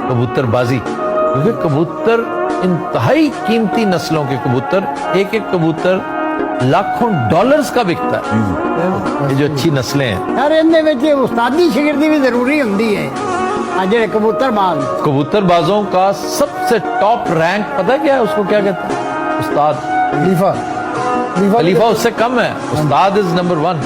कबूतरबाजी, क्योंकि कबूतर इंतहाई कीमती नस्लों के कबूतर, एक एक कबूतर लाखों डॉलर्स का बिकता है। ये जो अच्छी नस्लें हैं यार इनदे विच उस्तादी शिगिर्दी भी जरूरी होंदी है। आज जेडे कबूतरबाज, कबूतरबाजों का सबसे टॉप रैंक पता है क्या है? उसको क्या कहते हैं? उस्ताद। खलीफा खलीफा उससे कम है, उस्ताद इज नंबर 1।